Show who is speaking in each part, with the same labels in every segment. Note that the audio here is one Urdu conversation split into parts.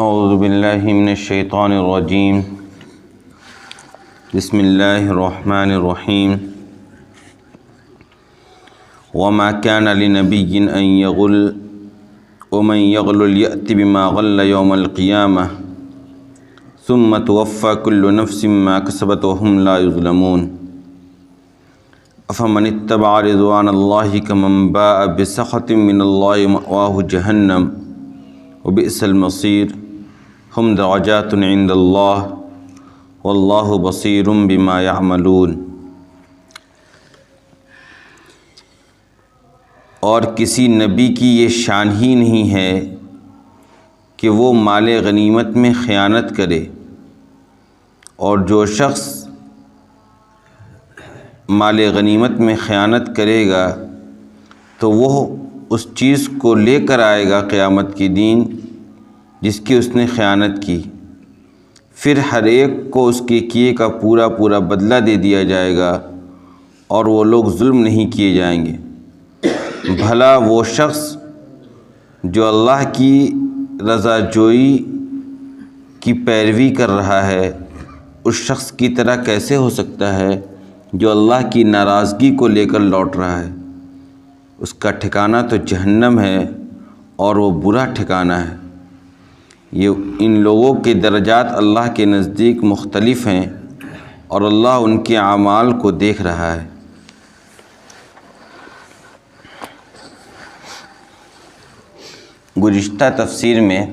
Speaker 1: اعوذ باللہ من الشیطان الرجیم بسم اللہ الرحمن الرحیم وما كان لنبی ان یغل ومن یغل یأت بما غل یوم القیامہ ثم توفى كل نفس ما كسبت وهم لا يظلمون افمن اتبع رضوان اللہ كمن باء بسخط من اللہ مأواه جہنم وبئس المصیر ہم درجات عند اللہ واللہ بصیر بما یعملون۔ اور کسی نبی کی یہ شان ہی نہیں ہے کہ وہ مال غنیمت میں خیانت کرے، اور جو شخص مال غنیمت میں خیانت کرے گا تو وہ اس چیز کو لے کر آئے گا قیامت کے دن جس کی اس نے خیانت کی، پھر ہر ایک کو اس کے کیے کا پورا پورا بدلہ دے دیا جائے گا اور وہ لوگ ظلم نہیں کیے جائیں گے۔ بھلا وہ شخص جو اللہ کی رضا جوئی کی پیروی کر رہا ہے اس شخص کی طرح کیسے ہو سکتا ہے جو اللہ کی ناراضگی کو لے کر لوٹ رہا ہے؟ اس کا ٹھکانہ تو جہنم ہے اور وہ برا ٹھکانہ ہے۔ ان لوگوں کے درجات اللہ کے نزدیک مختلف ہیں اور اللہ ان کے اعمال کو دیکھ رہا ہے۔ گزشتہ تفسیر میں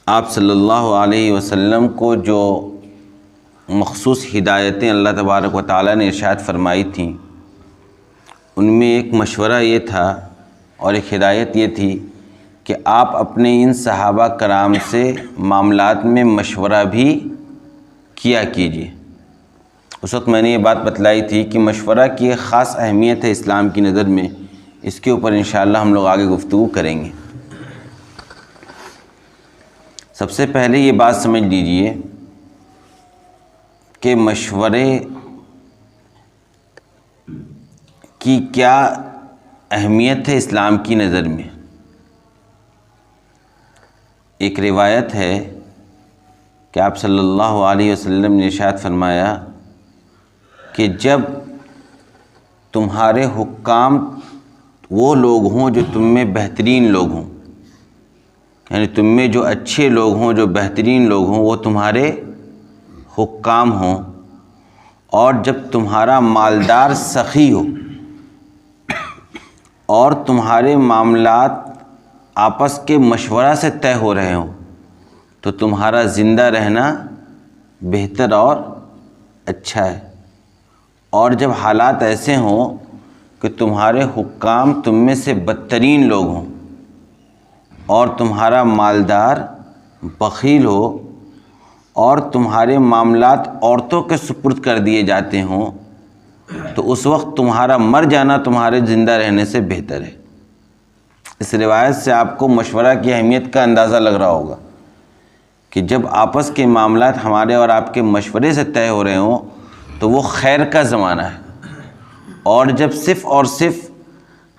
Speaker 1: آپ صلی اللہ علیہ وسلم کو جو مخصوص ہدایتیں اللہ تبارک و تعالیٰ نے ارشاد فرمائی تھیں، ان میں ایک مشورہ یہ تھا اور ایک ہدایت یہ تھی کہ آپ اپنے ان صحابہ کرام سے معاملات میں مشورہ بھی کیا کیجیے۔ اس وقت میں نے یہ بات بتلائی تھی کہ مشورہ کی ایک خاص اہمیت ہے اسلام کی نظر میں، اس کے اوپر انشاءاللہ ہم لوگ آگے گفتگو کریں گے۔ سب سے پہلے یہ بات سمجھ لیجئے کہ مشورے کی کیا اہمیت ہے اسلام کی نظر میں۔ ایک روایت ہے کہ آپ صلی اللہ علیہ وسلم نے ارشاد فرمایا کہ جب تمہارے حکام وہ لوگ ہوں جو تم میں بہترین لوگ ہوں، یعنی تم میں جو اچھے لوگ ہوں، جو بہترین لوگ ہوں، وہ تمہارے حکام ہوں، اور جب تمہارا مالدار سخی ہو اور تمہارے معاملات آپس کے مشورہ سے طے ہو رہے ہوں، تو تمہارا زندہ رہنا بہتر اور اچھا ہے۔ اور جب حالات ایسے ہوں کہ تمہارے حکام تم میں سے بدترین لوگ ہوں اور تمہارا مالدار بخیل ہو اور تمہارے معاملات عورتوں کے سپرد کر دیے جاتے ہوں، تو اس وقت تمہارا مر جانا تمہارے زندہ رہنے سے بہتر ہے۔ اس روایت سے آپ کو مشورہ کی اہمیت کا اندازہ لگ رہا ہوگا کہ جب آپس کے معاملات ہمارے اور آپ کے مشورے سے طے ہو رہے ہوں تو وہ خیر کا زمانہ ہے، اور جب صرف اور صرف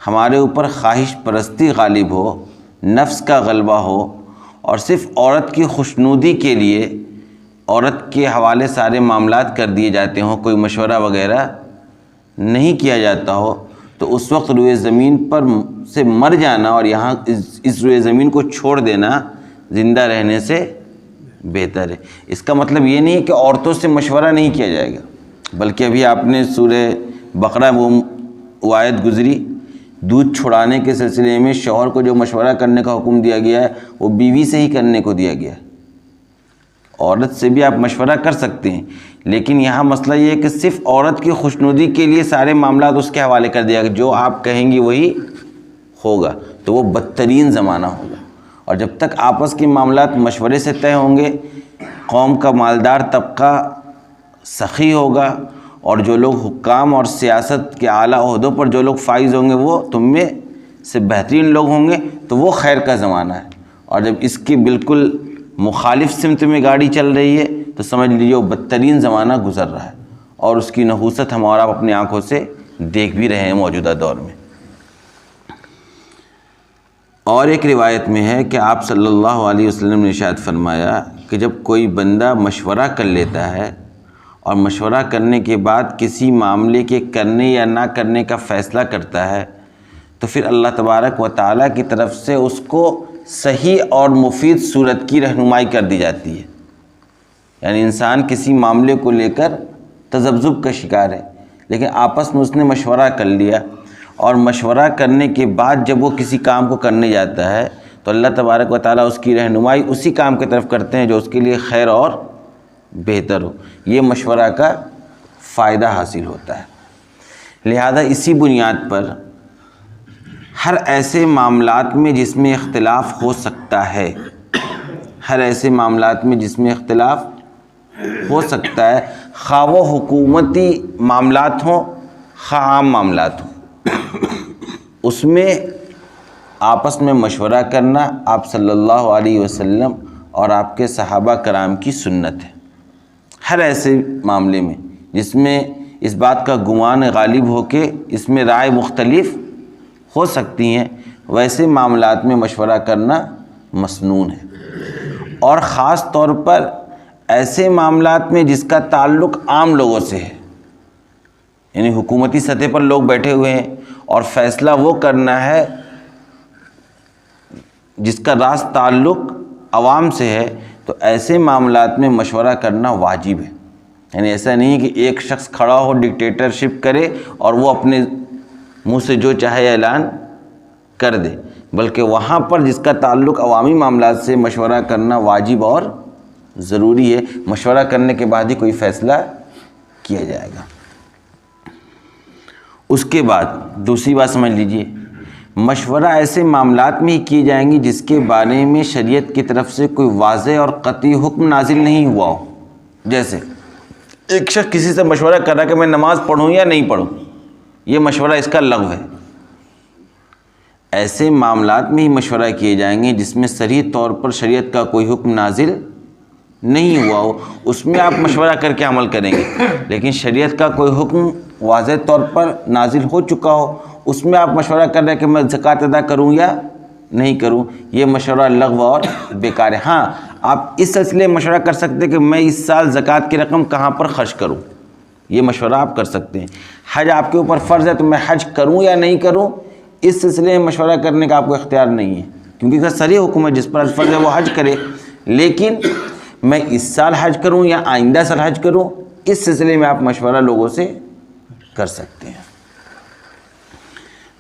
Speaker 1: ہمارے اوپر خواہش پرستی غالب ہو، نفس کا غلبہ ہو، اور صرف عورت کی خوشنودی کے لیے عورت کے حوالے سارے معاملات کر دیے جاتے ہوں، کوئی مشورہ وغیرہ نہیں کیا جاتا ہو، تو اس وقت روئے زمین پر سے مر جانا اور یہاں اس روئے زمین کو چھوڑ دینا زندہ رہنے سے بہتر ہے۔ اس کا مطلب یہ نہیں ہے کہ عورتوں سے مشورہ نہیں کیا جائے گا، بلکہ ابھی آپ نے سورہ بقرہ وہ آیت گزری، دودھ چھڑانے کے سلسلے میں شوہر کو جو مشورہ کرنے کا حکم دیا گیا ہے وہ بیوی سے ہی کرنے کو دیا گیا ہے۔ عورت سے بھی آپ مشورہ کر سکتے ہیں، لیکن یہاں مسئلہ یہ ہے کہ صرف عورت کی خوشنودی کے لیے سارے معاملات اس کے حوالے کر دیا گیا، جو آپ کہیں گی وہی ہوگا، تو وہ بدترین زمانہ ہوگا۔ اور جب تک آپس کے معاملات مشورے سے طے ہوں گے، قوم کا مالدار طبقہ سخی ہوگا، اور جو لوگ حکام اور سیاست کے اعلیٰ عہدوں پر جو لوگ فائز ہوں گے وہ تم میں سے بہترین لوگ ہوں گے، تو وہ خیر کا زمانہ ہے۔ اور جب اس کی بالکل مخالف سمت میں گاڑی چل رہی ہے تو سمجھ لیجیے وہ بدترین زمانہ گزر رہا ہے، اور اس کی نحوست ہم اور آپ اپنی آنکھوں سے دیکھ بھی رہے ہیں موجودہ دور میں۔ اور ایک روایت میں ہے کہ آپ صلی اللہ علیہ وسلم نے ارشاد فرمایا کہ جب کوئی بندہ مشورہ کر لیتا ہے اور مشورہ کرنے کے بعد کسی معاملے کے کرنے یا نہ کرنے کا فیصلہ کرتا ہے تو پھر اللہ تبارک و تعالیٰ کی طرف سے اس کو صحیح اور مفید صورت کی رہنمائی کر دی جاتی ہے. یعنی انسان کسی معاملے کو لے کر تذبذب کا شکار ہے، لیکن آپس میں اس نے مشورہ کر لیا، اور مشورہ کرنے کے بعد جب وہ کسی کام کو کرنے جاتا ہے تو اللہ تبارک و تعالیٰ اس کی رہنمائی اسی کام کی طرف کرتے ہیں جو اس کے لیے خیر اور بہتر ہو. یہ مشورہ کا فائدہ حاصل ہوتا ہے. لہذا اسی بنیاد پر ہر ایسے معاملات میں جس میں اختلاف ہو سکتا ہے، ہر ایسے معاملات میں جس میں اختلاف ہو سکتا ہے، خواہ وہ حکومتی معاملات ہوں خواہ عام معاملات ہوں، اس میں آپس میں مشورہ کرنا آپ صلی اللہ علیہ وسلم اور آپ کے صحابہ کرام کی سنت ہے. ہر ایسے معاملے میں جس میں اس بات کا گمان غالب ہو کہ اس میں رائے مختلف ہو سکتی ہیں، ویسے معاملات میں مشورہ کرنا مسنون ہے. اور خاص طور پر ایسے معاملات میں جس کا تعلق عام لوگوں سے ہے، یعنی حکومتی سطح پر لوگ بیٹھے ہوئے ہیں اور فیصلہ وہ کرنا ہے جس کا راست تعلق عوام سے ہے، تو ایسے معاملات میں مشورہ کرنا واجب ہے. یعنی ایسا نہیں کہ ایک شخص کھڑا ہو ڈکٹیٹرشپ کرے اور وہ اپنے منہ سے جو چاہے اعلان کر دے، بلکہ وہاں پر جس کا تعلق عوامی معاملات سے مشورہ کرنا واجب اور ضروری ہے. مشورہ کرنے کے بعد ہی کوئی فیصلہ کیا جائے گا. اس کے بعد دوسری بات سمجھ لیجئے، مشورہ ایسے معاملات میں ہی کیے جائیں گے جس کے بارے میں شریعت کی طرف سے کوئی واضح اور قطعی حکم نازل نہیں ہوا ہو. جیسے ایک شخص کسی سے مشورہ کر رہا ہے کہ میں نماز پڑھوں یا نہیں پڑھوں، یہ مشورہ اس کا لغو ہے. ایسے معاملات میں ہی مشورہ کیے جائیں گے جس میں صریح طور پر شریعت کا کوئی حکم نازل نہیں ہوا ہو، اس میں آپ مشورہ کر کے عمل کریں گے. لیکن شریعت کا کوئی حکم واضح طور پر نازل ہو چکا ہو، اس میں آپ مشورہ کر رہے ہیں کہ میں زکوٰۃ ادا کروں یا نہیں کروں، یہ مشورہ لغو اور بیکار ہے. ہاں، آپ اس سلسلے میں مشورہ کر سکتے ہیں کہ میں اس سال زکوٰۃ کی رقم کہاں پر خرچ کروں، یہ مشورہ آپ کر سکتے ہیں. حج آپ کے اوپر فرض ہے تو میں حج کروں یا نہیں کروں، اس سلسلے میں مشورہ کرنے کا آپ کو اختیار نہیں ہے، کیونکہ اس کا صریح حکم ہے جس پر فرض ہے وہ حج کرے. لیکن میں اس سال حج کروں یا آئندہ سال حج کروں، اس سلسلے میں آپ مشورہ لوگوں سے کر سکتے ہیں.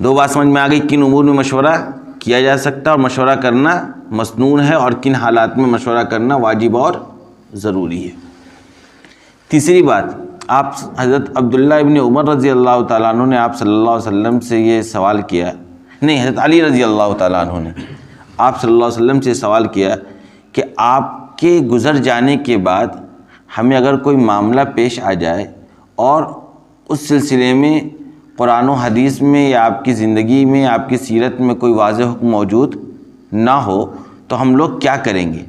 Speaker 1: دو بات سمجھ میں آ گئی، کن امور میں مشورہ کیا جا سکتا ہے اور مشورہ کرنا مسنون ہے، اور کن حالات میں مشورہ کرنا واجب اور ضروری ہے. تیسری بات، آپ حضرت عبداللہ ابن عمر رضی اللہ تعالیٰ عنہ نے آپ صلی اللہ علیہ وسلم سے یہ سوال کیا، نہیں حضرت علی رضی اللہ تعالیٰ عنہ نے آپ صلی اللہ علیہ وسلم سے سوال کیا کہ آپ کے گزر جانے کے بعد ہمیں اگر کوئی معاملہ پیش آ جائے اور اس سلسلے میں قرآن و حدیث میں یا آپ کی زندگی میں آپ کی سیرت میں کوئی واضح حکم موجود نہ ہو تو ہم لوگ کیا کریں گے؟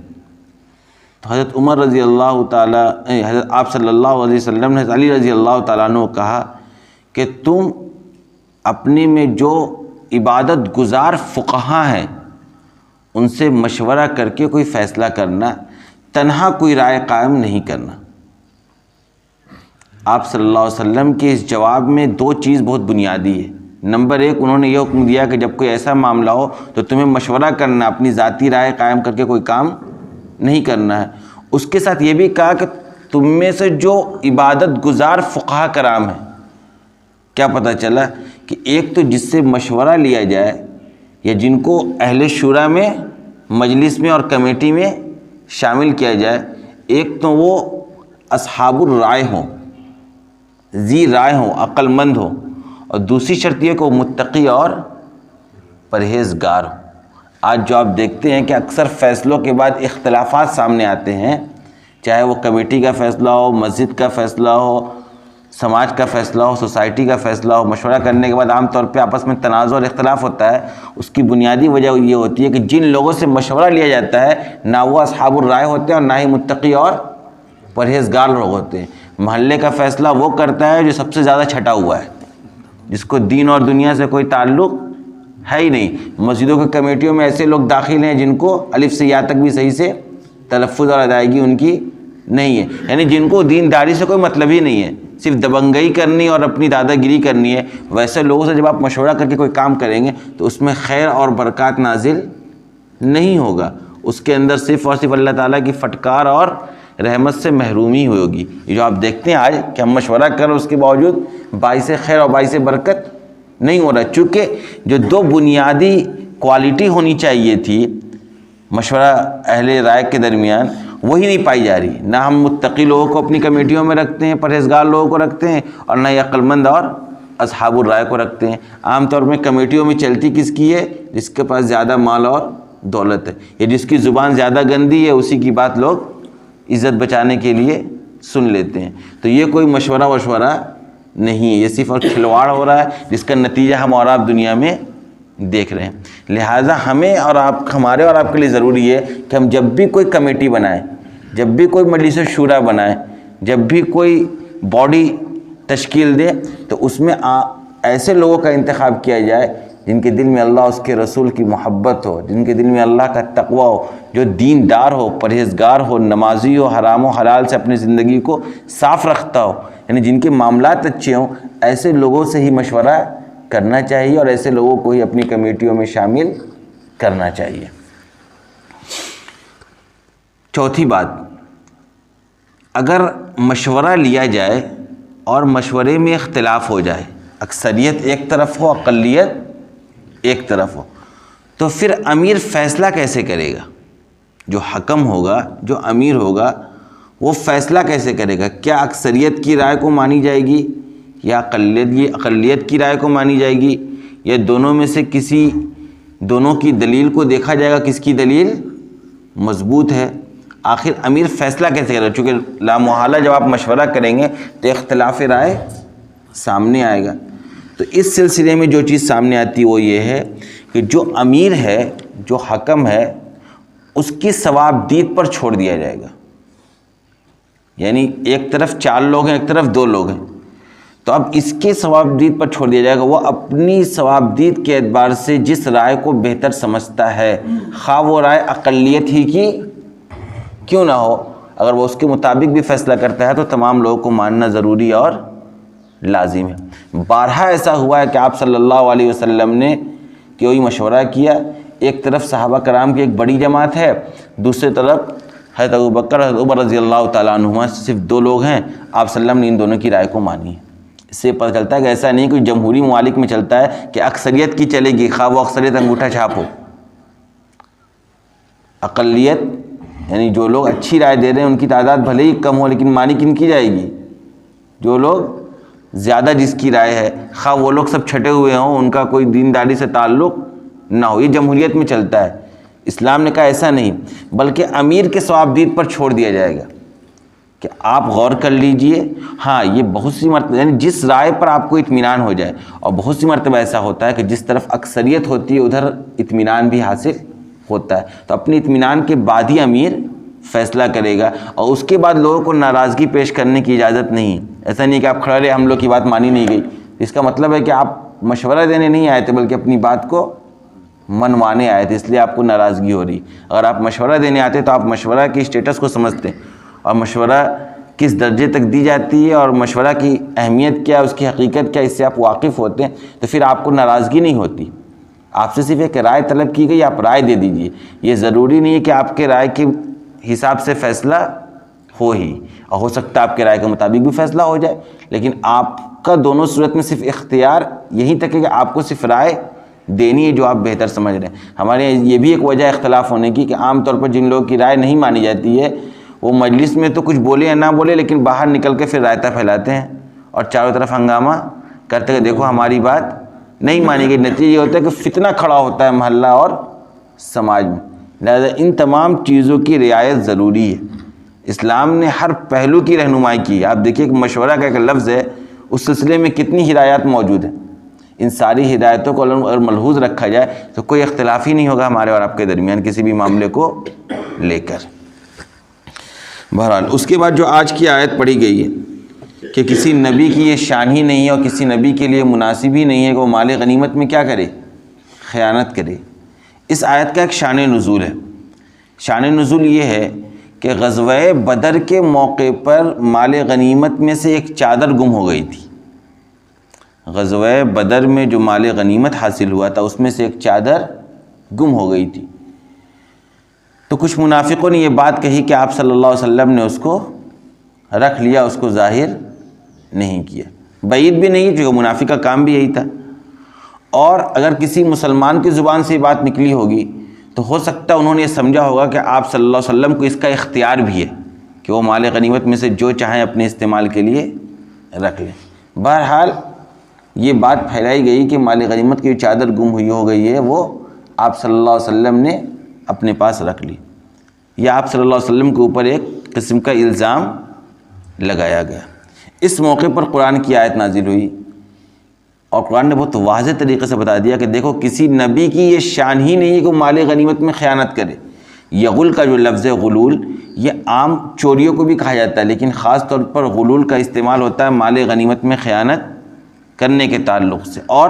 Speaker 1: تو حضرت عمر رضی اللہ تعالیٰ حضرت آپ صلی اللہ علیہ وسلم نے علی رضی اللہ تعالیٰ عنہ کو کہا کہ تم اپنے میں جو عبادت گزار فقہا ہیں ان سے مشورہ کر کے کوئی فیصلہ کرنا، تنہا کوئی رائے قائم نہیں کرنا. آپ صلی اللہ علیہ وسلم کے اس جواب میں دو چیز بہت بنیادی ہے. نمبر ایک، انہوں نے یہ حکم دیا کہ جب کوئی ایسا معاملہ ہو تو تمہیں مشورہ کرنا، اپنی ذاتی رائے قائم کر کے کوئی کام نہیں کرنا ہے. اس کے ساتھ یہ بھی کہا کہ تم میں سے جو عبادت گزار فقہا کرام ہیں، کیا پتہ چلا کہ ایک تو جس سے مشورہ لیا جائے یا جن کو اہل شورا میں مجلس میں اور کمیٹی میں شامل کیا جائے، ایک تو وہ اصحاب الرائے ہوں، ذی رائے ہوں، عقل مند ہوں، اور دوسری شرط یہ کہ وہ متقی اور پرہیزگار ہوں. آج جو آپ دیکھتے ہیں کہ اکثر فیصلوں کے بعد اختلافات سامنے آتے ہیں، چاہے وہ کمیٹی کا فیصلہ ہو، مسجد کا فیصلہ ہو، سماج کا فیصلہ ہو، سوسائٹی کا فیصلہ ہو، مشورہ کرنے کے بعد عام طور پہ آپس میں تنازع اور اختلاف ہوتا ہے. اس کی بنیادی وجہ یہ ہوتی ہے کہ جن لوگوں سے مشورہ لیا جاتا ہے نہ وہ اصحاب الرائے ہوتے ہیں اور نہ ہی متقی اور پرہیزگار لوگ ہوتے ہیں. محلے کا فیصلہ وہ کرتا ہے جو سب سے زیادہ چھٹا ہوا ہے، جس کو دین اور دنیا سے کوئی تعلق ہے ہی نہیں. مسجدوں کی کمیٹیوں میں ایسے لوگ داخل ہیں جن کو الف سے یا تک بھی صحیح سے تلفظ اور ادائیگی ان کی نہیں ہے, یعنی جن کو دینداری سے کوئی مطلب ہی نہیں ہے, صرف دبنگئی کرنی اور اپنی دادا گیری کرنی ہے. ویسے لوگوں سے جب آپ مشورہ کر کے کوئی کام کریں گے تو اس میں خیر اور برکات نازل نہیں ہوگا, اس کے اندر صرف اور صرف اللہ تعالیٰ کی پھٹکار اور رحمت سے محرومی ہوگی. یہ جو آپ دیکھتے ہیں آج کہ ہم مشورہ کر رہے ہیں اس کے باوجود باعث خیر اور باعث برکت نہیں ہو رہا, چونکہ جو دو بنیادی کوالٹی ہونی چاہیے تھی مشورہ اہل رائے کے درمیان وہی نہیں پائی جا رہی. نہ ہم متقی لوگوں کو اپنی کمیٹیوں میں رکھتے ہیں, پرہیزگار لوگوں کو رکھتے ہیں, اور نہ ہی عقل مند اور اصحاب الرائے کو رکھتے ہیں. عام طور میں کمیٹیوں میں چلتی کس کی ہے؟ جس کے پاس زیادہ مال اور دولت ہے, یا جس کی زبان زیادہ گندی ہے اسی کی بات لوگ عزت بچانے کے لیے سن لیتے ہیں. تو یہ کوئی مشورہ نہیں ہے, یہ صرف اور کھلواڑ ہو رہا ہے جس کا نتیجہ ہم اور آپ دنیا میں دیکھ رہے ہیں. لہٰذا ہمیں اور ہمارے اور آپ کے لیے ضروری ہے کہ ہم جب بھی کوئی کمیٹی بنائیں, جب بھی کوئی مجلس شورا بنائیں, جب بھی کوئی باڈی تشکیل دے تو اس میں ایسے لوگوں کا انتخاب کیا جائے جن کے دل میں اللہ اس کے رسول کی محبت ہو, جن کے دل میں اللہ کا تقوی ہو, جو دیندار ہو, پرہیزگار ہو, نمازی ہو, حرام و حلال سے اپنی زندگی کو صاف رکھتا ہو, یعنی جن کے معاملات اچھے ہوں. ایسے لوگوں سے ہی مشورہ کرنا چاہیے اور ایسے لوگوں کو ہی اپنی کمیٹیوں میں شامل کرنا چاہیے. چوتھی بات, اگر مشورہ لیا جائے اور مشورے میں اختلاف ہو جائے, اکثریت ایک طرف ہو, اقلیت ایک طرف ہو, تو پھر امیر فیصلہ کیسے کرے گا؟ جو حکم ہوگا, جو امیر ہوگا, وہ فیصلہ کیسے کرے گا؟ کیا اکثریت کی رائے کو مانی جائے گی یا اقلیت کی رائے کو مانی جائے گی, یا دونوں میں سے دونوں کی دلیل کو دیکھا جائے گا کس کی دلیل مضبوط ہے؟ آخر امیر فیصلہ کیسے کرے گا؟ چونکہ لامحالہ جب آپ مشورہ کریں گے تو اختلاف رائے سامنے آئے گا. تو اس سلسلے میں جو چیز سامنے آتی ہے وہ یہ ہے کہ جو امیر ہے, جو حکم ہے, اس کی ثوابدید پر چھوڑ دیا جائے گا. یعنی ایک طرف 4 لوگ ہیں, ایک طرف 2 لوگ ہیں, تو اب اس کے ثوابدید پر چھوڑ دیا جائے گا. وہ اپنی ثوابدید کے اعتبار سے جس رائے کو بہتر سمجھتا ہے, خواہ وہ رائے اقلیت ہی کی کیوں نہ ہو, اگر وہ اس کے مطابق بھی فیصلہ کرتا ہے تو تمام لوگوں کو ماننا ضروری اور لازم ہے. بارہا ایسا ہوا ہے کہ آپ صلی اللہ علیہ وسلم نے کوئی مشورہ کیا, ایک طرف صحابہ کرام کی ایک بڑی جماعت ہے, دوسری طرف حضرت ابوبکر, حضرت عمر رضی اللہ تعالیٰ عنہما, صرف 2 لوگ ہیں. آپ صلی اللہ علیہ وسلم نے ان دونوں کی رائے کو مانی ہے. اس سے پتہ چلتا ہے کہ ایسا نہیں کوئی جمہوری ممالک میں چلتا ہے کہ اکثریت کی چلے گی, خواہ وہ اکثریت انگوٹھا چھاپ ہو. اقلیت یعنی جو لوگ اچھی رائے دے رہے ہیں ان کی تعداد بھلے ہی کم ہو لیکن مانی کن کی جائے گی؟ جو لوگ زیادہ جس کی رائے ہے, خواہ وہ لوگ سب چھٹے ہوئے ہوں, ان کا کوئی دینداری سے تعلق نہ ہو. یہ جمہوریت میں چلتا ہے. اسلام نے کہا ایسا نہیں, بلکہ امیر کے ثوابدید پر چھوڑ دیا جائے گا کہ آپ غور کر لیجئے. ہاں, یہ بہت سی مرتبہ یعنی جس رائے پر آپ کو اطمینان ہو جائے, اور بہت سی مرتبہ ایسا ہوتا ہے کہ جس طرف اکثریت ہوتی ہے ادھر اطمینان بھی حاصل ہوتا ہے, تو اپنی اطمینان کے بعد ہی امیر فیصلہ کرے گا, اور اس کے بعد لوگوں کو ناراضگی پیش کرنے کی اجازت نہیں. ایسا نہیں کہ آپ کھڑے رہے, ہم لوگ کی بات مانی نہیں گئی. اس کا مطلب ہے کہ آپ مشورہ دینے نہیں آئے تھے بلکہ اپنی بات کو منوانے آئے تھے, اس لیے آپ کو ناراضگی ہو رہی. اگر آپ مشورہ دینے آتے تو آپ مشورہ کی اسٹیٹس کو سمجھتے, اور مشورہ کس درجے تک دی جاتی ہے اور مشورہ کی اہمیت کیا, اس کی حقیقت کیا, اس سے آپ واقف ہوتے ہیں, تو پھر آپ کو ناراضگی نہیں ہوتی. آپ سے صرف ایک رائے طلب کی گئی, آپ رائے دے دیجئے. یہ ضروری نہیں ہے کہ آپ کے رائے کے حساب سے فیصلہ ہو ہی, اور ہو سکتا ہے آپ کے رائے کے مطابق بھی فیصلہ ہو جائے, لیکن آپ کا دونوں صورت میں صرف اختیار یہیں تک ہے کہ آپ کو صرف رائے دینی ہے جو آپ بہتر سمجھ رہے ہیں. ہمارے یہاں یہ بھی ایک وجہ اختلاف ہونے کی کہ عام طور پر جن لوگوں کی رائے نہیں مانی جاتی ہے وہ مجلس میں تو کچھ بولے یا نہ بولے, لیکن باہر نکل کے پھر رائتا پھیلاتے ہیں اور چاروں طرف ہنگامہ کرتے ہیں, دیکھو ہماری بات نہیں مانی گئی. نتیجہ یہ ہوتا ہے کہ فتنہ کھڑا ہوتا ہے محلہ اور سماج میں. لہذا ان تمام چیزوں کی رعایت ضروری ہے. اسلام نے ہر پہلو کی رہنمائی کی ہے. آپ دیکھیے کہ مشورہ کا ایک لفظ ہے, اس سلسلے میں کتنی ہدایات موجود ہیں. ان ساری ہدایتوں کو اگر ملحوظ رکھا جائے تو کوئی اختلاف ہی نہیں ہوگا ہمارے اور آپ کے درمیان کسی بھی معاملے کو لے کر. بہرحال اس کے بعد جو آج کی آیت پڑھی گئی ہے کہ کسی نبی کی یہ شان ہی نہیں ہے اور کسی نبی کے لیے مناسب ہی نہیں ہے کہ وہ مال غنیمت میں کیا کرے, خیانت کرے۔ اس آیت کا ایک شان نزول ہے۔ شان نزول یہ ہے کہ غزوہ بدر کے موقع پر مال غنیمت میں سے ایک چادر گم ہو گئی تھی۔ غزوہ بدر میں جو مال غنیمت حاصل ہوا تھا اس میں سے ایک چادر گم ہو گئی تھی۔ تو کچھ منافقوں نے یہ بات کہی کہ آپ صلی اللہ علیہ وسلم نے اس کو رکھ لیا، اس کو ظاہر نہیں کیا۔ بعید بھی نہیں، کیونکہ منافق کا کام بھی یہی تھا۔ اور اگر کسی مسلمان کی زبان سے یہ بات نکلی ہوگی تو ہو سکتا ہے انہوں نے یہ سمجھا ہوگا کہ آپ صلی اللہ علیہ وسلم کو اس کا اختیار بھی ہے کہ وہ مال غنیمت میں سے جو چاہیں اپنے استعمال کے لیے رکھ لیں۔ بہرحال یہ بات پھیلائی گئی کہ مال غنیمت کی چادر گم ہوئی ہو گئی ہے، وہ آپ صلی اللہ علیہ وسلم نے اپنے پاس رکھ لی، یا آپ صلی اللہ علیہ وسلم کے اوپر ایک قسم کا الزام لگایا گیا۔ اس موقع پر قرآن کی آیت نازل ہوئی اور قرآن نے بہت واضح طریقے سے بتا دیا کہ دیکھو کسی نبی کی یہ شان ہی نہیں ہے کہ وہ مال غنیمت میں خیانت کرے۔ یغل کا جو لفظ ہے غلول، یہ عام چوریوں کو بھی کہا جاتا ہے، لیکن خاص طور پر غلول کا استعمال ہوتا ہے مال غنیمت میں خیانت کرنے کے تعلق سے۔ اور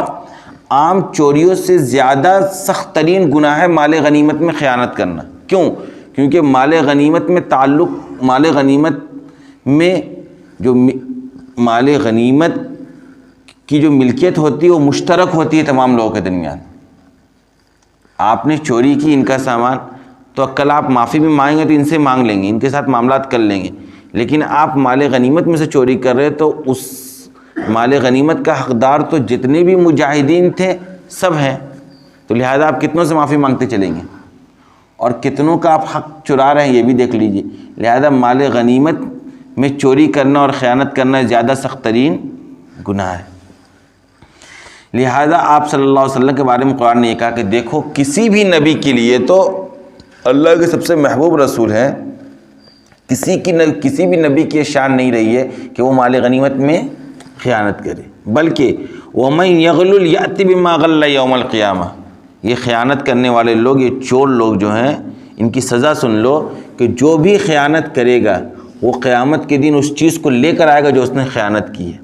Speaker 1: عام چوریوں سے زیادہ سخت ترین گناہ ہے مال غنیمت میں خیانت کرنا۔ کیوں؟ کیونکہ مال غنیمت میں تعلق، مال غنیمت میں جو مال غنیمت کی جو ملکیت ہوتی ہے وہ مشترک ہوتی ہے تمام لوگوں کے درمیان۔ آپ نے چوری کی ان کا سامان، تو کل آپ معافی بھی مانگیں گے تو ان سے مانگ لیں گے، ان کے ساتھ معاملات کر لیں گے، لیکن آپ مال غنیمت میں سے چوری کر رہے تو اس مال غنیمت کا حقدار تو جتنے بھی مجاہدین تھے سب ہیں، تو لہذا آپ کتنوں سے معافی مانگتے چلیں گے اور کتنوں کا آپ حق چرا رہے ہیں یہ بھی دیکھ لیجئے۔ لہذا مال غنیمت میں چوری کرنا اور خیانت کرنا زیادہ سخت ترین گناہ ہے۔ لہذا آپ صلی اللہ علیہ وسلم کے بارے میں قرآن نے یہ کہا کہ دیکھو کسی بھی نبی کے لیے تو اللہ کے سب سے محبوب رسول ہے، کسی بھی نبی کی شان نہیں رہی ہے کہ وہ مال غنیمت میں خیانت کرے، بلکہ وَمَن يَغْلُلْ يَأْتِ بِمَا غَلَّ يَوْمَ الْقِيَامَةِ، یہ خیانت کرنے والے لوگ، یہ چور لوگ جو ہیں، ان کی سزا سن لو کہ جو بھی خیانت کرے گا وہ قیامت کے دن اس چیز کو لے کر آئے گا جو اس نے خیانت کی ہے۔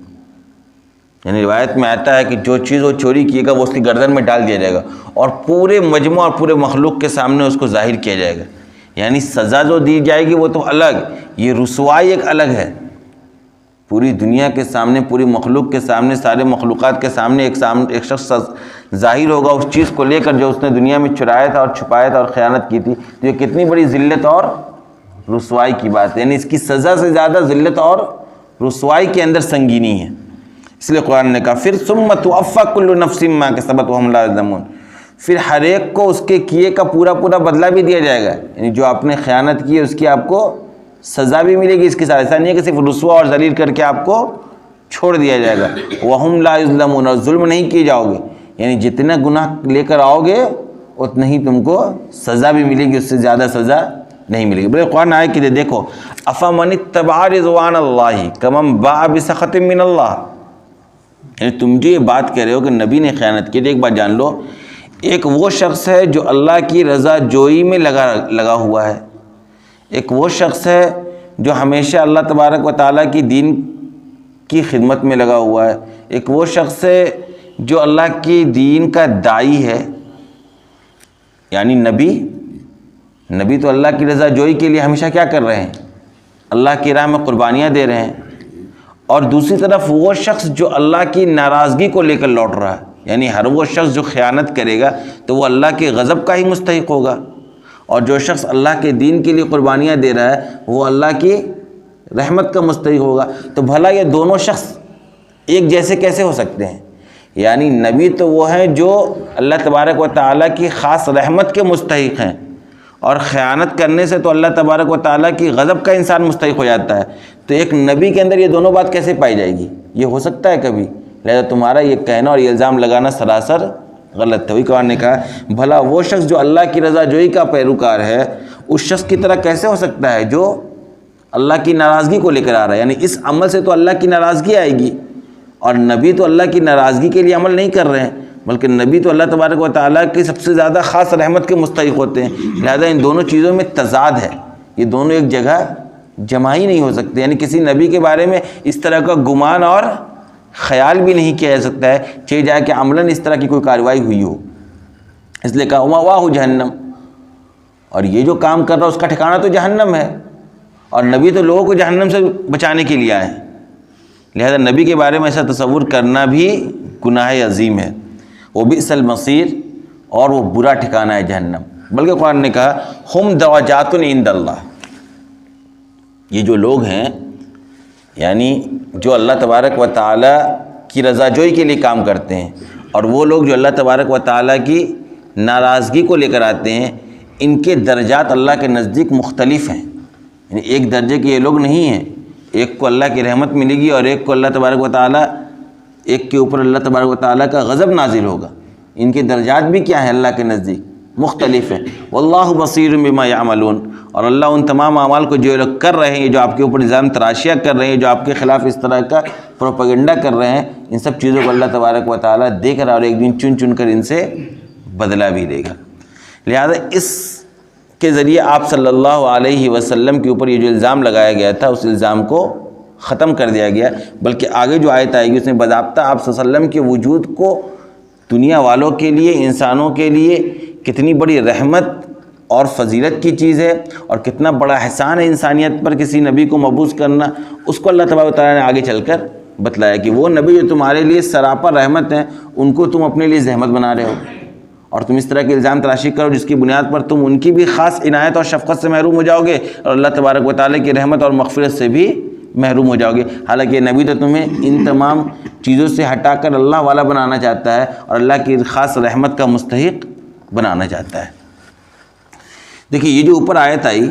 Speaker 1: یعنی روایت میں آتا ہے کہ جو چیز وہ چوری کیے گا وہ اس کی گردن میں ڈال دیا جائے گا اور پورے مجمع اور پورے مخلوق کے سامنے اس کو ظاہر کیا جائے گا۔ یعنی سزا جو دی جائے گی وہ تو الگ، یہ رسوائی ایک الگ ہے۔ پوری دنیا کے سامنے، پوری مخلوق کے سامنے، سارے مخلوقات کے سامنے ایک شخص ظاہر ہوگا اس چیز کو لے کر جو اس نے دنیا میں چرایا تھا اور چھپایا تھا اور خیانت کی تھی۔ تو یہ کتنی بڑی ذلت اور رسوائی کی بات ہے، یعنی اس کی سزا سے زیادہ ذلت اور رسوائی کے اندر سنگینی ہے۔ اس لیے قرآن نے کہا پھر ثم توفی کل نفس ما کسبت وہم لا یظلمون، پھر ہر ایک کو اس کے کیے کا پورا بدلہ بھی دیا جائے گا، یعنی جو آپ نے خیانت کی ہے اس کی آپ کو سزا بھی ملے گی۔ اس کے ساتھ ایسا نہیں ہے کہ صرف رسوا اور ذلیل کر کے آپ کو چھوڑ دیا جائے گا، وہم لا یظلمون، اور ظلم نہیں کیے جاؤ گے، یعنی جتنا گناہ لے کر آؤ گے اتنا ہی تم کو سزا بھی ملے گی، اس سے زیادہ سزا نہیں ملے گی۔ بلے قرآن آئے کہ دیکھو افمن اتبع رضوان اللہ کمن باء بسخط من اللہ، یعنی تم جو یہ بات کہہ رہے ہو کہ نبی نے خیانت کی، ایک بات جان لو، ایک وہ شخص ہے جو اللہ کی رضا جوئی میں لگا ہوا ہے، ایک وہ شخص ہے جو ہمیشہ اللہ تبارک و تعالیٰ کی دین کی خدمت میں لگا ہوا ہے، ایک وہ شخص ہے جو اللہ کی دین کا داعی ہے، یعنی نبی تو اللہ کی رضا جوئی کے لیے ہمیشہ کیا کر رہے ہیں؟ اللہ کی راہ میں قربانیاں دے رہے ہیں۔ اور دوسری طرف وہ شخص جو اللہ کی ناراضگی کو لے کر لوٹ رہا ہے، یعنی ہر وہ شخص جو خیانت کرے گا تو وہ اللہ کے غضب کا ہی مستحق ہوگا، اور جو شخص اللہ کے دین کے لیے قربانیاں دے رہا ہے وہ اللہ کی رحمت کا مستحق ہوگا۔ تو بھلا یہ دونوں شخص ایک جیسے کیسے ہو سکتے ہیں؟ یعنی نبی تو وہ ہیں جو اللہ تبارک و تعالیٰ کی خاص رحمت کے مستحق ہیں، اور خیانت کرنے سے تو اللہ تبارک و تعالیٰ کی غضب کا انسان مستحق ہو جاتا ہے۔ تو ایک نبی کے اندر یہ دونوں بات کیسے پائی جائے گی؟ یہ ہو سکتا ہے کبھی؟ لہذا تمہارا یہ کہنا اور یہ الزام لگانا سراسر غلط ہے۔ وہی قرآن نے کہا بھلا وہ شخص جو اللہ کی رضا جوئی کا پیروکار ہے اس شخص کی طرح کیسے ہو سکتا ہے جو اللہ کی ناراضگی کو لے کر آ رہا ہے؟ یعنی اس عمل سے تو اللہ کی ناراضگی آئے گی، اور نبی تو اللہ کی ناراضگی کے لیے عمل نہیں کر رہے ہیں، بلکہ نبی تو اللہ تبارک و تعالیٰ کی سب سے زیادہ خاص رحمت کے مستحق ہوتے ہیں۔ لہذا ان دونوں چیزوں میں تضاد ہے، یہ دونوں ایک جگہ جمع ہی نہیں ہو سکتے۔ یعنی کسی نبی کے بارے میں اس طرح کا گمان اور خیال بھی نہیں کیا جا سکتا ہے چاہے جائے کہ عملاً اس طرح کی کوئی کارروائی ہوئی ہو۔ اس لیے کہا مأواہ جہنم، اور یہ جو کام کر رہا ہے اس کا ٹھکانہ تو جہنم ہے، اور نبی تو لوگوں کو جہنم سے بچانے کے لیے آئے ہیں، لہذا نبی کے بارے میں ایسا تصور کرنا بھی گناہ عظیم ہے، وبئس المصیر، اور وہ برا ٹھکانہ ہے جہنم۔ بلکہ قرآن نے کہا ہم درجات عند اللہ، یہ جو لوگ ہیں یعنی جو اللہ تبارک و تعالی کی رضا جوئی کے لیے کام کرتے ہیں، اور وہ لوگ جو اللہ تبارک و تعالی کی ناراضگی کو لے کر آتے ہیں، ان کے درجات اللہ کے نزدیک مختلف ہیں، یعنی ایک درجے کے یہ لوگ نہیں ہیں، ایک کو اللہ کی رحمت ملے گی اور ایک کو اللہ تبارک و تعالی، ایک کے اوپر اللہ تبارک و تعالی کا غضب نازل ہوگا۔ ان کے درجات بھی کیا ہیں اللہ کے نزدیک؟ مختلف ہیں۔ واللہ بصیر بما یعملون، اور اللہ ان تمام اعمال کو جو لوگ کر رہے ہیں، جو آپ کے اوپر الزام تراشیاں کر رہے ہیں، جو آپ کے خلاف اس طرح کا پروپیگنڈا کر رہے ہیں، ان سب چیزوں کو اللہ تبارک و تعالی دیکھ رہا ہے، اور ایک دن چن چن کر ان سے بدلہ بھی دے گا۔ لہذا اس کے ذریعے آپ صلی اللہ علیہ وسلم کے اوپر یہ جو الزام لگایا گیا تھا، اس الزام کو ختم کر دیا گیا، بلکہ آگے جو آیت آئے گی اس میں باضابطہ آپ صلی اللہ علیہ وسلم کے وجود کو دنیا والوں کے لیے، انسانوں کے لیے کتنی بڑی رحمت اور فضیلت کی چیز ہے، اور کتنا بڑا احسان ہے انسانیت پر کسی نبی کو مبعوث کرنا، اس کو اللہ تبارک و تعالیٰ نے آگے چل کر بتلایا کہ وہ نبی جو تمہارے لیے سراپا رحمت ہیں، ان کو تم اپنے لیے زحمت بنا رہے ہو، اور تم اس طرح کے الزام تراشی کرو جس کی بنیاد پر تم ان کی بھی خاص عنایت اور شفقت سے محروم ہو جاؤ گے، اور اللہ تبارک و تعالیٰ کی رحمت اور مغفرت سے بھی محروم ہو جاؤ گے۔ حالانکہ نبی تو تمہیں ان تمام چیزوں سے ہٹا کر اللہ والا بنانا چاہتا ہے، اور اللہ کی خاص رحمت کا مستحق بنانا چاہتا ہے۔ دیکھیے یہ جو اوپر آیت آئی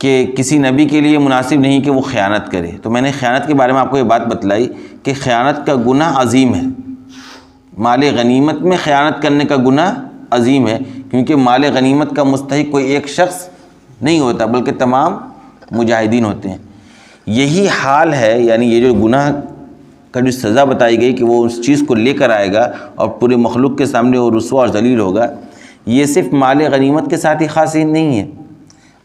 Speaker 1: کہ کسی نبی کے لیے مناسب نہیں کہ وہ خیانت کرے، تو میں نے خیانت کے بارے میں آپ کو یہ بات بتلائی کہ خیانت کا گناہ عظیم ہے، مال غنیمت میں خیانت کرنے کا گناہ عظیم ہے، کیونکہ مال غنیمت کا مستحق کوئی ایک شخص نہیں ہوتا بلکہ تمام مجاہدین ہوتے ہیں۔ یہی حال ہے، یعنی یہ جو گناہ کا جو سزا بتائی گئی کہ وہ اس چیز کو لے کر آئے گا اور پورے مخلوق کے سامنے وہ رسوا اور ذلیل ہوگا، یہ صرف مال غنیمت کے ساتھ ہی خاص نہیں ہے،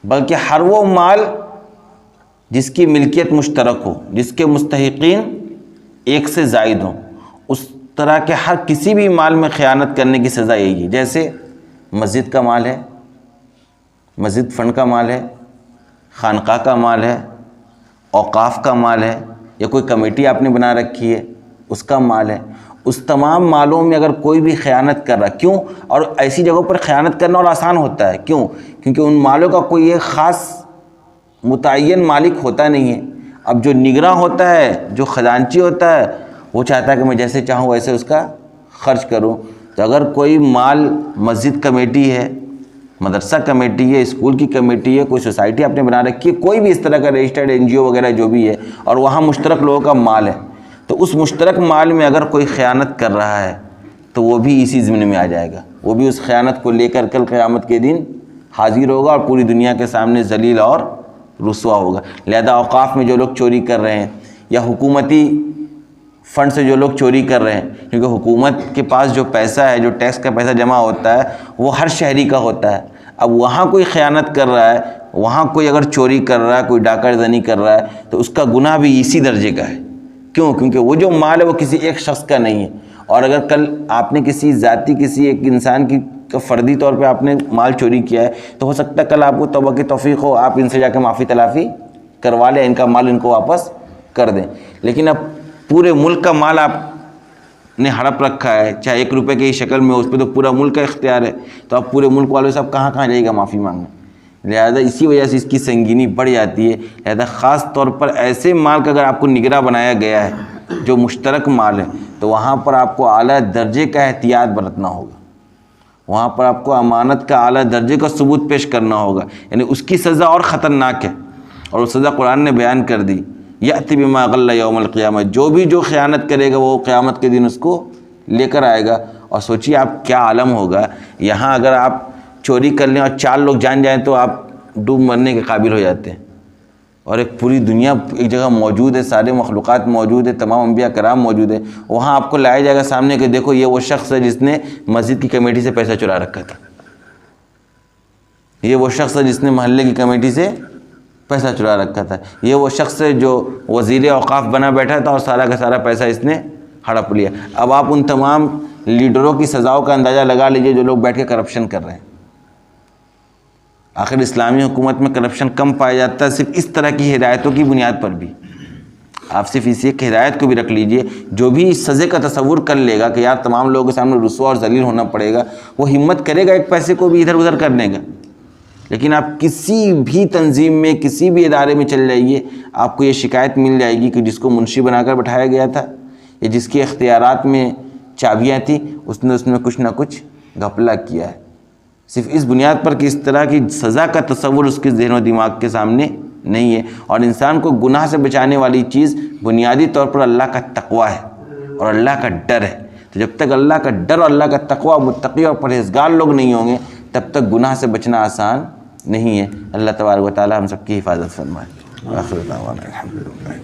Speaker 1: بلکہ ہر وہ مال جس کی ملکیت مشترک ہو، جس کے مستحقین ایک سے زائد ہوں، اس طرح کے ہر کسی بھی مال میں خیانت کرنے کی سزا یہی ہے۔ جیسے مسجد کا مال ہے، مسجد فنڈ کا مال ہے، خانقاہ کا مال ہے، اوقاف کا مال ہے، یا کوئی کمیٹی آپ نے بنا رکھی ہے اس کا مال ہے، اس تمام مالوں میں اگر کوئی بھی خیانت کر رہا، کیوں؟ اور ایسی جگہوں پر خیانت کرنا اور آسان ہوتا ہے، کیوں؟ کیونکہ ان مالوں کا کوئی ایک خاص متعین مالک ہوتا نہیں ہے۔ اب جو نگراں ہوتا ہے، جو خزانچی ہوتا ہے، وہ چاہتا ہے کہ میں جیسے چاہوں ویسے اس کا خرچ کروں۔ تو اگر کوئی مال مسجد کمیٹی ہے، مدرسہ کمیٹی ہے، اسکول کی کمیٹی ہے، کوئی سوسائٹی آپ نے بنا رکھی ہے، کوئی بھی اس طرح کا رجسٹرڈ NGO وغیرہ جو بھی ہے، اور وہاں مشترک لوگوں کا مال ہے، تو اس مشترک مال میں اگر کوئی خیانت کر رہا ہے تو وہ بھی اسی ضمن میں آ جائے گا، وہ بھی اس خیانت کو لے کر کل قیامت کے دن حاضر ہوگا اور پوری دنیا کے سامنے ذلیل اور رسوا ہوگا۔ لہذا اوقاف میں جو لوگ چوری کر رہے ہیں، یا حکومتی فنڈ سے جو لوگ چوری کر رہے ہیں، کیونکہ حکومت کے پاس جو پیسہ ہے، جو ٹیکس کا پیسہ جمع ہوتا ہے، وہ ہر شہری کا ہوتا ہے۔ اب وہاں کوئی خیانت کر رہا ہے، وہاں کوئی اگر چوری کر رہا ہے، کوئی ڈاکہ زنی کر رہا ہے، تو اس کا گناہ بھی اسی درجے کا ہے۔ کیوں؟ کیونکہ وہ جو مال ہے وہ کسی ایک شخص کا نہیں ہے، اور اگر کل آپ نے کسی ذاتی کسی ایک انسان کی فردی طور پہ آپ نے مال چوری کیا ہے، تو ہو سکتا ہے کل آپ کو توبہ کی توفیق ہو، آپ ان سے جا کے معافی تلافی کروا لیں، ان کا مال ان کو واپس کر دیں۔ لیکن اب پورے ملک کا مال آپ نے ہڑپ رکھا ہے، چاہے 1 روپے کی شکل میں، اس پہ تو پورا ملک کا اختیار ہے، تو اب پورے ملک والوں سے اب کہاں کہاں جائے گا معافی مانگنے؟ لہذا اسی وجہ سے اس کی سنگینی بڑھ جاتی ہے۔ لہذا خاص طور پر ایسے مال کا اگر آپ کو نگراں بنایا گیا ہے جو مشترک مال ہے، تو وہاں پر آپ کو اعلیٰ درجے کا احتیاط برتنا ہوگا، وہاں پر آپ کو امانت کا اعلیٰ درجے کا ثبوت پیش کرنا ہوگا، یعنی اس کی سزا اور خطرناک ہے، اور وہ سزا قرآن نے بیان کر دی، یأتی بما غل یوم القیامہ، جو خیانت کرے گا وہ قیامت کے دن اس کو لے کر آئے گا۔ اور سوچیے آپ کیا عالم ہوگا، یہاں اگر آپ چوری کر لیں اور 4 لوگ جان جائیں تو آپ ڈوب مرنے کے قابل ہو جاتے ہیں، اور ایک پوری دنیا ایک جگہ موجود ہے، سارے مخلوقات موجود ہے، تمام انبیاء کرام موجود ہے، وہاں آپ کو لایا جائے گا سامنے کہ دیکھو یہ وہ شخص ہے جس نے مسجد کی کمیٹی سے پیسہ چرا رکھا تھا، یہ وہ شخص ہے جس نے محلے کی کمیٹی سے پیسہ چرا رکھا تھا، یہ وہ شخص ہے جو وزیر اوقاف بنا بیٹھا تھا اور سارا کا سارا پیسہ اس نے ہڑپ لیا۔ اب آپ ان تمام لیڈروں کی سزاؤں کا اندازہ لگا لیجئے جو لوگ بیٹھ کے کرپشن کر رہے ہیں۔ آخر اسلامی حکومت میں کرپشن کم پایا جاتا ہے صرف اس طرح کی ہدایتوں کی بنیاد پر بھی۔ آپ صرف اس ایک ہدایت کو بھی رکھ لیجئے، جو بھی اس سزے کا تصور کر لے گا کہ یار تمام لوگوں کے سامنے رسوا اور ذلیل ہونا پڑے گا، وہ ہمت کرے گا ایک پیسے کو بھی ادھر ادھر کرنے کا۔ لیکن آپ کسی بھی تنظیم میں، کسی بھی ادارے میں چل جائیے، آپ کو یہ شکایت مل جائے گی کہ جس کو منشی بنا کر بٹھایا گیا تھا یا جس کے اختیارات میں چابیاں تھیں، اس نے کچھ نہ کچھ گھپلہ کیا ہے، صرف اس بنیاد پر کہ اس طرح کی سزا کا تصور اس کے ذہن و دماغ کے سامنے نہیں ہے۔ اور انسان کو گناہ سے بچانے والی چیز بنیادی طور پر اللہ کا تقویٰ ہے اور اللہ کا ڈر ہے۔ تو جب تک اللہ کا ڈر اور اللہ کا تقویٰ، متقی اور پرہیزگار لوگ نہیں ہوں گے، تب تک گناہ سے بچنا آسان نہیں ہے۔ اللہ تبارک و تعالی ہم سب کی حفاظت فرمائے۔ آخر دعوانا الحمدللہ۔